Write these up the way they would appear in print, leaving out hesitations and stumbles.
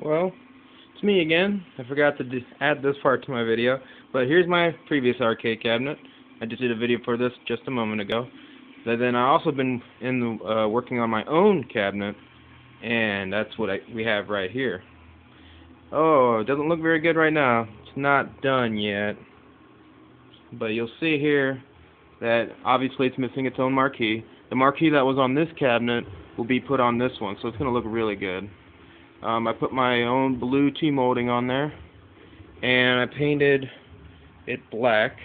Well, it's me again. I forgot to add this part to my video, but here's my previous arcade cabinet. I just did a video for this just a moment ago. But then I also been working on my own cabinet, and that's what we have right here. Oh, it doesn't look very good right now. It's not done yet, but you'll see here that obviously it's missing its own marquee. The marquee that was on this cabinet will be put on this one, so it's going to look really good. I put my own blue T-molding on there, and I painted it black.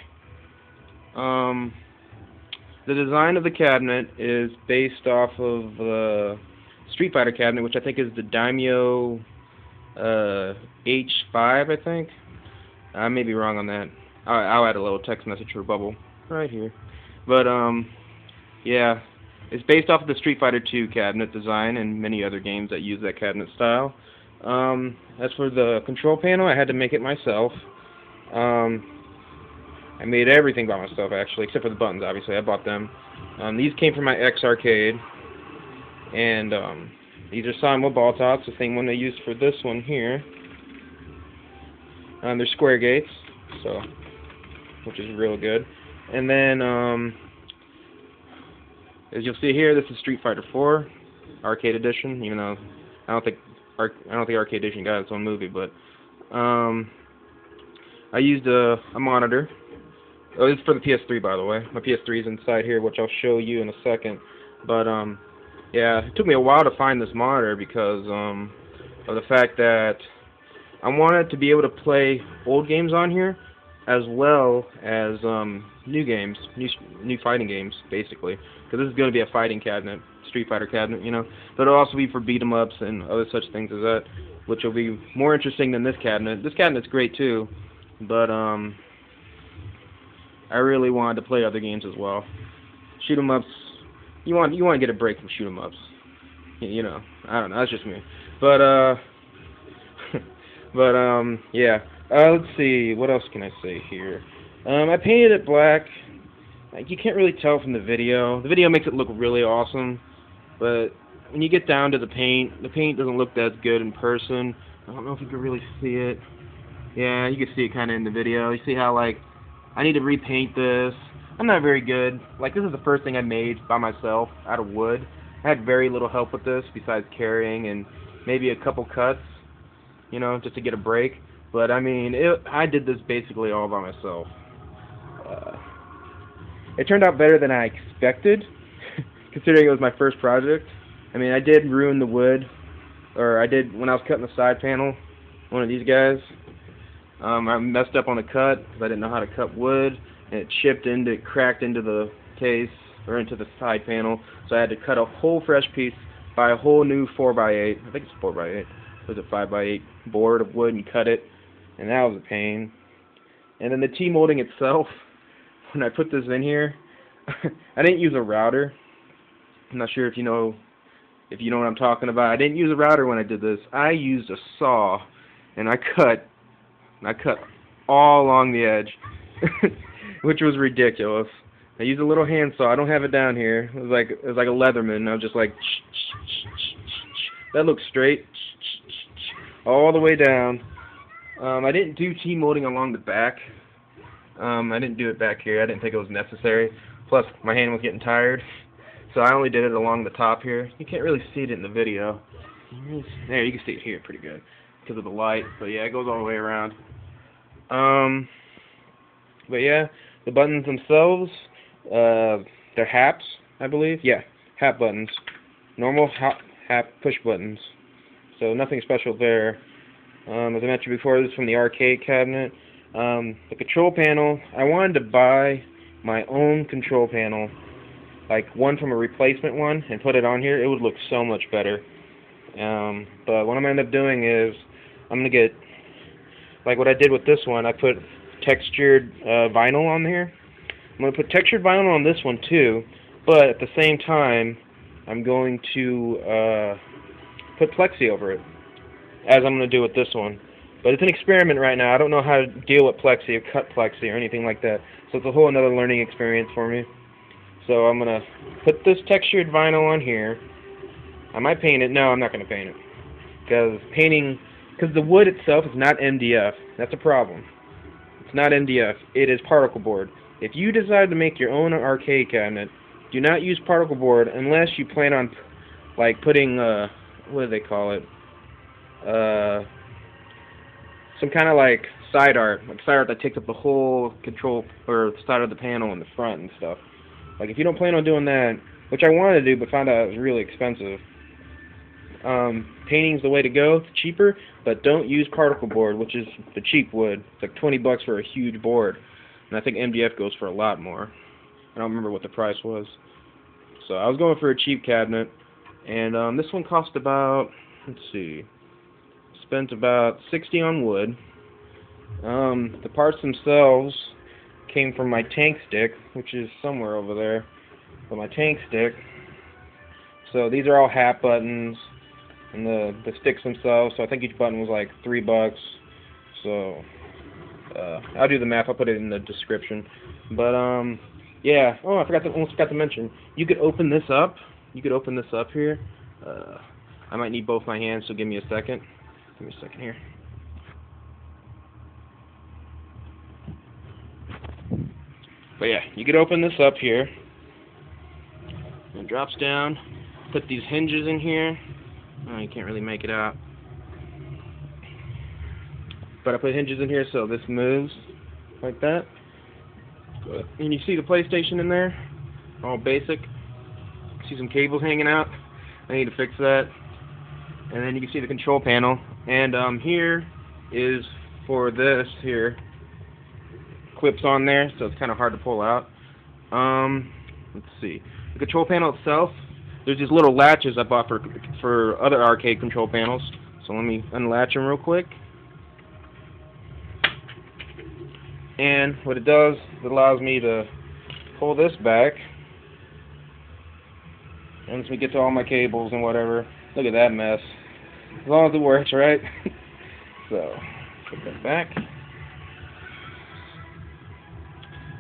The design of the cabinet is based off of the Street Fighter cabinet, which I think is the Daimyo H5, I think. I may be wrong on that. I'll add a little text message or bubble right here. But, yeah. It's based off of the Street Fighter 2 cabinet design and many other games that use that cabinet style. As for the control panel, I had to make it myself. I made everything by myself, actually, except for the buttons, obviously. I bought them. These came from my ex-arcade. And these are Simon ball tops, the same one they used for this one here. They're square gates, so which is real good. And then, as you'll see here, this is Street Fighter 4 Arcade Edition. Even though I don't think Arcade Edition got its own movie, but I used a monitor. Oh, this is for the PS3, by the way. My PS3 is inside here, which I'll show you in a second. But yeah, it took me a while to find this monitor because of the fact that I wanted to be able to play old games on here, as well as new games, new fighting games, basically. Because this is going to be a fighting cabinet, Street Fighter cabinet, you know. But it'll also be for beat 'em ups and other such things as that, which will be more interesting than this cabinet. This cabinet's great too, but I really wanted to play other games as well. Shoot 'em ups, you want to get a break from shoot 'em ups, you know. I don't know, that's just me. But yeah. Let's see, what else can I say here? I painted it black. You can't really tell from the video. The video makes it look really awesome, but when you get down to the paint doesn't look that good in person. I don't know if you can really see it. Yeah, you can see it kind of in the video. You see how, like, I need to repaint this. I'm not very good. Like, this is the first thing I made by myself out of wood. I had very little help with this besides carrying and maybe a couple cuts, you know, just to get a break. But, I mean, I did this basically all by myself. It turned out better than I expected, considering it was my first project. I mean, I did ruin the wood, or I did when I was cutting the side panel, one of these guys. I messed up on the cut because I didn't know how to cut wood, and it cracked into the case, or into the side panel, so I had to cut a whole fresh piece, buy a whole new 4x8, I think it's 4x8, it was a 5x8 board of wood, and cut it. And that was a pain. And then the T-molding itself, when I put this in here, I didn't use a router. I'm not sure if you know what I'm talking about. I didn't use a router when I did this. I used a saw, and I cut all along the edge, which was ridiculous. I used a little handsaw. I don't have it down here. It was like a Leatherman. I was just like, that looks straight, all the way down. I didn't do T-molding along the back. I didn't do it back here. I didn't think it was necessary. Plus, my hand was getting tired. So I only did it along the top here. You can't really see it in the video. There, you can see it here pretty good because of the light. But yeah, it goes all the way around. But yeah, the buttons themselves, they're haps, I believe. Yeah, hap buttons. Normal hap push buttons. So nothing special there. As I mentioned before, this is from the arcade cabinet. The control panel, I wanted to buy my own control panel, like one from a replacement one, and put it on here. It would look so much better. But what I'm going to end up doing is, I'm going to get, like what I did with this one, I put textured vinyl on here. I'm going to put textured vinyl on this one too, but at the same time, I'm going to put plexi over it, as I'm going to do with this one. But it's an experiment right now. I don't know how to deal with plexi or cut plexi or anything like that. So it's a whole another learning experience for me. So I'm going to put this textured vinyl on here. I might paint it. No, I'm not going to paint it. Because painting because the wood itself is not MDF. That's a problem. It's not MDF. It is particle board. If you decide to make your own arcade cabinet, do not use particle board unless you plan on like putting what do they call it? Some kind of like side art that takes up the whole control or side of the panel in the front and stuff. Like if you don't plan on doing that, which I wanted to do but found out it was really expensive. Painting's the way to go. It's cheaper, but don't use particle board, which is the cheap wood. It's like $20 for a huge board, and I think MDF goes for a lot more. I don't remember what the price was. So I was going for a cheap cabinet, and this one cost about, let's see, spent about $60 on wood. The parts themselves came from my tank stick, which is somewhere over there, but my tank stick. So these are all hat buttons, and the sticks themselves. So I think each button was like $3. So I'll do the math. I'll put it in the description. But yeah. Oh, I almost forgot to mention. You could open this up. You could open this up here. I might need both my hands, so give me a second. Give me a second here. But yeah, you could open this up here. It drops down. Put these hinges in here. Oh, you can't really make it out. But I put hinges in here so this moves like that. And you see the PlayStation in there? All basic. See some cables hanging out. I need to fix that. And then you can see the control panel. And here is for this here. Clips on there, so it's kind of hard to pull out. Let's see. The control panel itself, there's these little latches I bought for other arcade control panels. So let me unlatch them real quick. And what it does, it allows me to pull this back. And once we get to all my cables and whatever, look at that mess. As long as it works, right? So, put that back.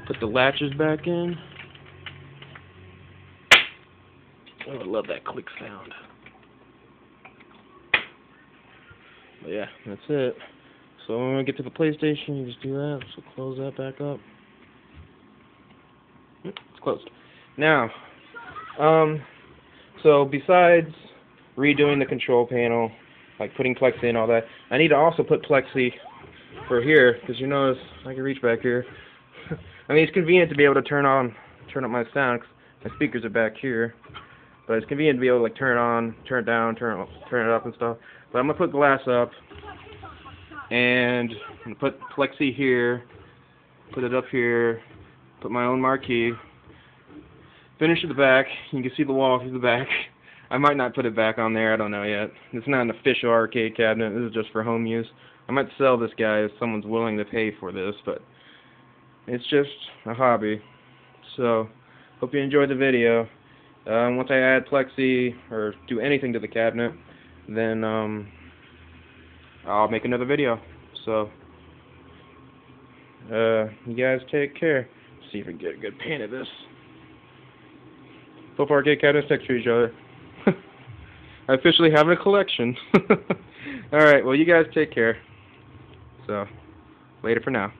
Put the latches back in. Oh, I love that click sound. But yeah, that's it. So when we get to the PlayStation, you just do that. So close that back up. It's closed. Now, so besides redoing the control panel, like putting plexi and all that, I need to also put plexi for here, because you notice I can reach back here. I mean, it's convenient to be able to turn up my sound, 'cause my speakers are back here. But it's convenient to be able to like turn it on, turn it down, turn it up and stuff. But I'm gonna put glass up, and I'm gonna put plexi here, put it up here, put my own marquee, finish at the back. You can see the wall through the back. I might not put it back on there. I don't know yet. It's not an official arcade cabinet. This is just for home use. I might sell this guy if someone's willing to pay for this, but it's just a hobby. So, hope you enjoyed the video. Once I add plexi or do anything to the cabinet, then I'll make another video. So, you guys take care. See if we can get a good pan of this. Both arcade cabinets next to each other. I officially have a collection. Alright, well you guys take care. So, later for now.